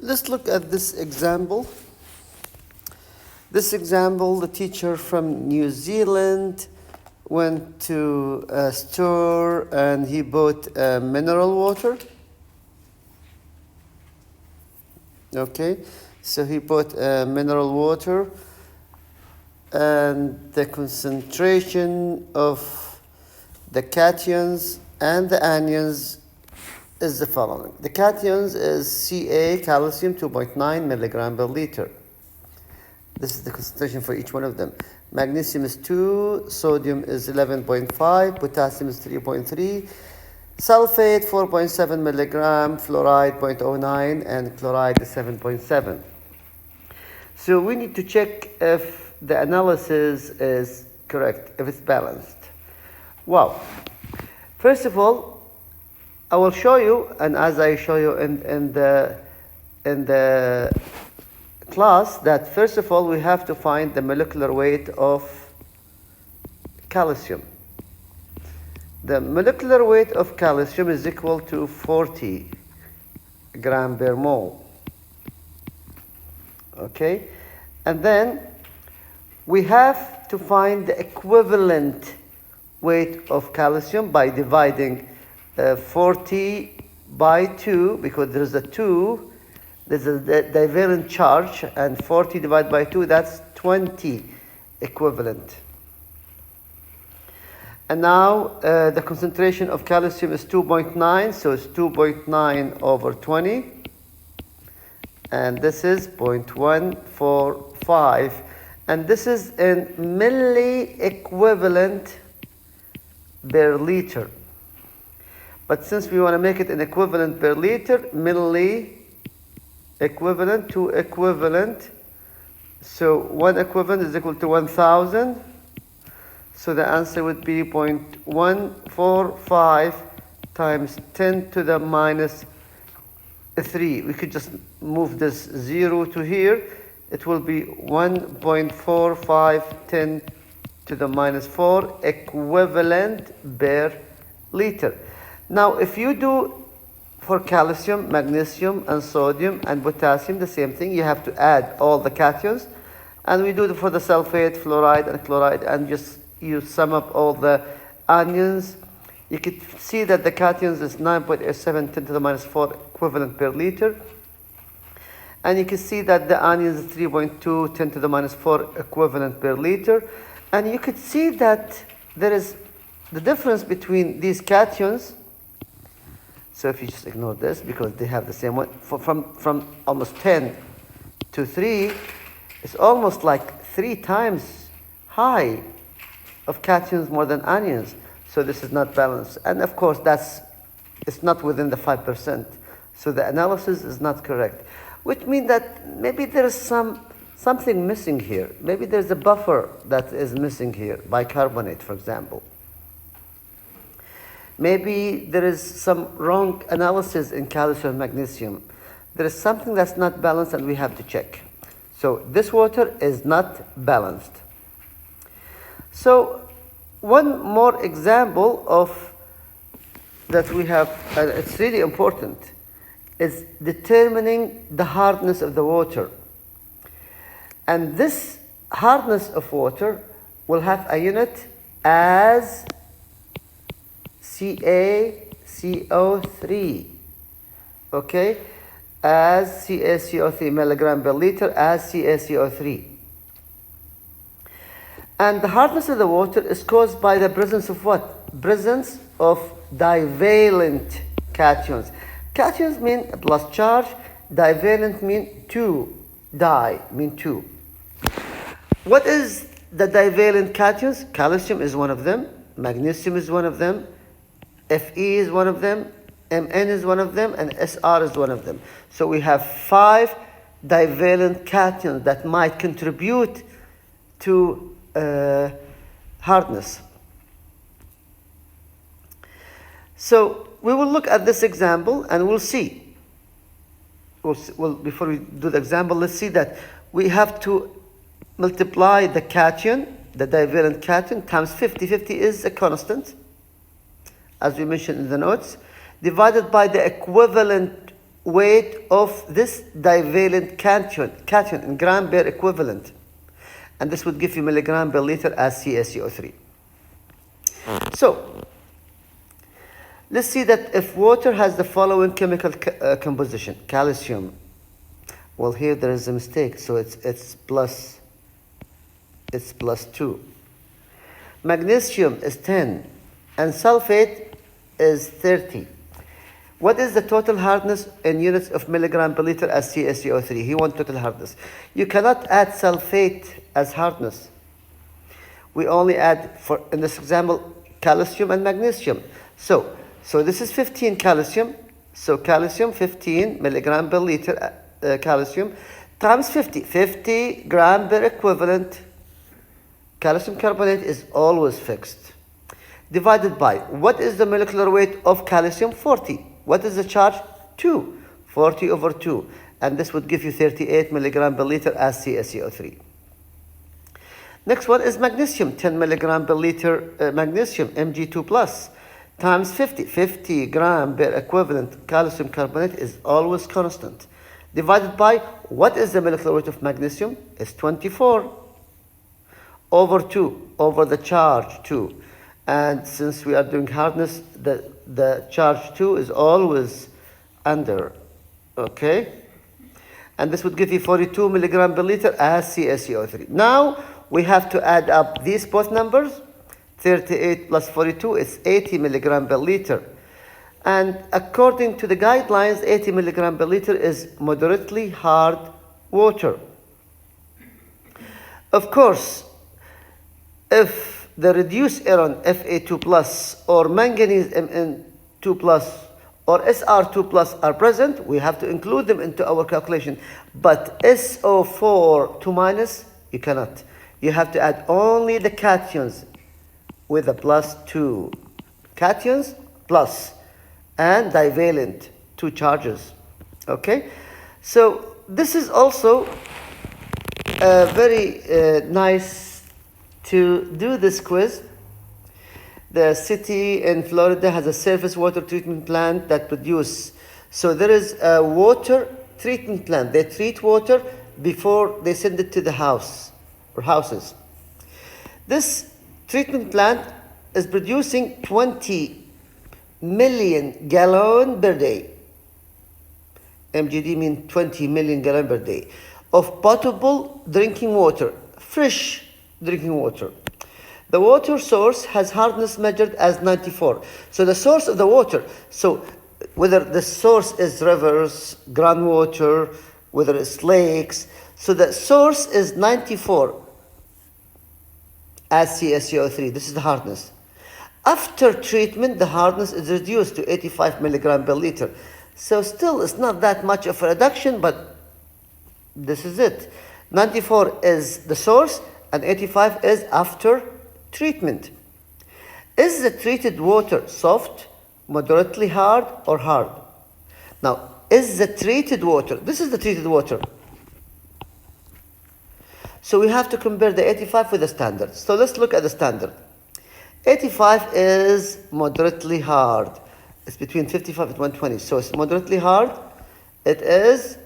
let's look at this example. This example, the teacher from New Zealand went to a store and he bought mineral water. Okay, so he bought mineral water, and the concentration of the cations and the anions is the following. The cations is Ca, calcium, 2.9 milligram per liter. This is the concentration for each one of them. Magnesium is 2, sodium is 11.5, potassium is 3.3, sulfate 4.7 milligram, fluoride 0.09, and chloride is 7.7. So we need to check if the analysis is correct, if it's balanced. Wow. First of all, I will show you, and as I show you in the class, that first of all we have to find the molecular weight of calcium. The molecular weight of calcium is equal to 40 gram per mole. Okay, and then we have to find the equivalent weight of calcium by dividing 40 by 2, because there's a 2, there's a divalent charge, and 40 divided by 2, that's 20 equivalent. And now the concentration of calcium is 2.9, so it's 2.9 over 20. And this is 0.145. And this is in milli equivalent per liter. But since we want to make it an equivalent per liter, milli equivalent to equivalent. So one equivalent is equal to 1,000. So the answer would be 0.145 times 10 to the minus 3. We could just move this 0 to here. It will be 1.45 10 to the minus 4 equivalent per liter. Now, if you do for calcium, magnesium, and sodium, and potassium, the same thing. You have to add all the cations. And we do it for the sulfate, fluoride, and chloride, and just you sum up all the anions. You could see that the cations is 9.87 10 to the minus 4 equivalent per liter. And you can see that the anions is 3.2 10 to the minus 4 equivalent per liter. And you could see that there is the difference between these cations. So if you just ignore this, because they have the same one, from almost 10 to 3, it's almost like 3 times high of cations more than anions. So this is not balanced. And of course, it's not within the 5%. So the analysis is not correct, which means that maybe there is something missing here. Maybe there's a buffer that is missing here, bicarbonate, for example. Maybe there is some wrong analysis in calcium and magnesium. There is something that's not balanced and we have to check. So this water is not balanced. So one more example of that we have, and it's really important, is determining the hardness of the water. And this hardness of water will have a unit as CaCO3, okay, as CaCO3 milligram per liter as CaCO3. And the hardness of the water is caused by the presence of what? Presence of divalent cations. Cations mean a plus charge, divalent mean 2, di mean 2. What is the divalent cations? Calcium is one of them, magnesium is one of them, Fe is one of them, Mn is one of them, and Sr is one of them. So we have 5 divalent cations that might contribute to hardness. So we will look at this example and we'll see. Well, before we do the example, let's see that we have to multiply the cation, the divalent cation, times 50. 50 is a constant, as we mentioned in the notes, divided by the equivalent weight of this divalent cation in gram per equivalent. And this would give you milligram per liter as CaCO3. So, let's see that if water has the following chemical composition. Calcium. Well, here there is a mistake, so it's plus 2. Magnesium is 10, and sulfate is 30. What is the total hardness in units of milligram per liter as CaCO3? He wants total hardness. You cannot add sulfate as hardness. We only add, in this example, calcium and magnesium. So this is 15 calcium. So calcium, 15 milligram per liter calcium times 50. 50 gram per equivalent. Calcium carbonate is always fixed. Divided by, what is the molecular weight of calcium? 40. What is the charge? 2. 40 over 2. And this would give you 38 milligram per liter as CaCO3. Next one is magnesium. 10 milligram per liter magnesium, Mg2 plus, times 50. 50 gram per equivalent calcium carbonate is always constant. Divided by, what is the molecular weight of magnesium? It's 24 over 2, over the charge 2. And since we are doing hardness, the charge 2 is always under, okay? And this would give you 42 milligram per liter as CaCO3. Now, we have to add up these both numbers. 38 plus 42 is 80 milligram per liter. And according to the guidelines, 80 milligram per liter is moderately hard water. Of course, if the reduced iron Fa2 plus or manganese Mn2 plus or Sr2 plus are present, we have to include them into our calculation. But SO4 2 minus, you cannot. You have to add only the cations with a plus 2. Cations plus and divalent, 2 charges. Okay? So this is also very nice to do this quiz. The city in Florida has a surface water treatment plant that produce. So there is a water treatment plant. They treat water before they send it to the house or houses. This treatment plant is producing 20 million gallon per day. MGD means 20 million gallon per day of potable drinking water, fresh drinking water. The water source has hardness measured as 94. So the source of the water, so whether the source is rivers, groundwater, whether it's lakes, so the source is 94 as CaCO3. This is the hardness. After treatment, the hardness is reduced to 85 milligram per liter. So still, it's not that much of a reduction, but this is it. 94 is the source, and 85 is after treatment. Is the treated water soft, moderately hard, or hard? Now, is the treated water, this is the treated water. So we have to compare the 85 with the standard. So let's look at the standard. 85 is moderately hard. It's between 55 and 120. So it's moderately hard. It is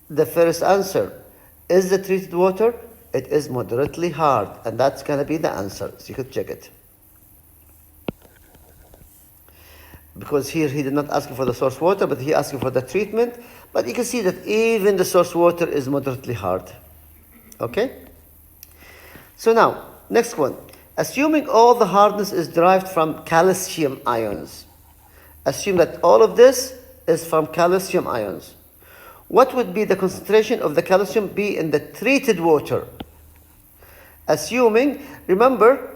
the first answer. Is the treated water? It is moderately hard. And that's going to be the answer. So you could check it. Because here he did not ask for the source water, but he asked for the treatment. But you can see that even the source water is moderately hard. Okay? So now, next one. Assuming all the hardness is derived from calcium ions. Assume that all of this is from calcium ions. What would be the concentration of the calcium be in the treated water? Assuming, remember,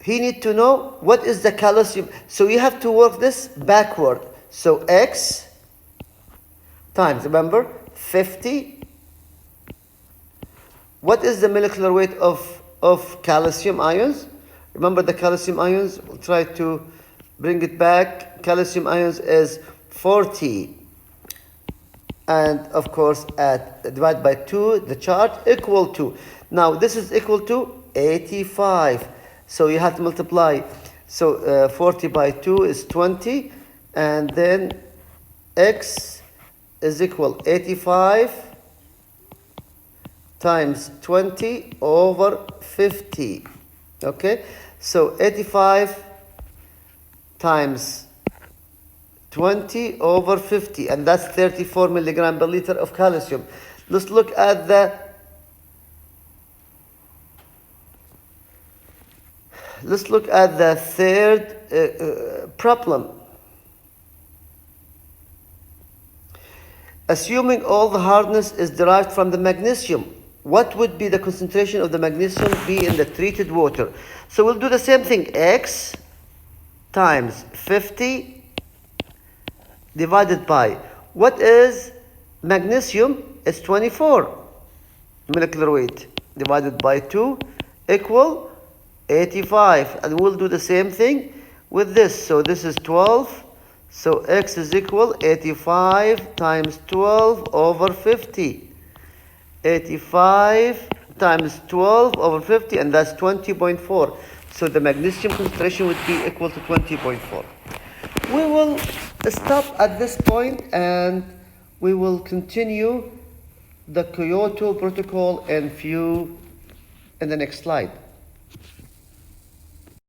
he need to know what is the calcium. So you have to work this backward. So X times, remember, 50. What is the molecular weight of calcium ions? Remember the calcium ions? We'll try to bring it back. Calcium ions is 40. And of course, divide by 2, the charge equal to. Now, this is equal to 85. So you have to multiply. So 40 by 2 is 20. And then X is equal 85 times 20 over 50. Okay, so 85 times 20 over 50, and that's 34 milligram per liter of calcium. Let's look at the third problem. Assuming all the hardness is derived from the magnesium, what would be the concentration of the magnesium be in the treated water? So we'll do the same thing. X times 50 divided by, what is magnesium? It's 24 molecular weight, divided by 2 equal 85. And we'll do the same thing with this. So this is 12. So X is equal 85 times 12 over 50. 85 times 12 over 50, and that's 20.4. So the magnesium concentration would be equal to 20.4. We will stop at this point and we will continue the Kyoto Protocol in the next slide.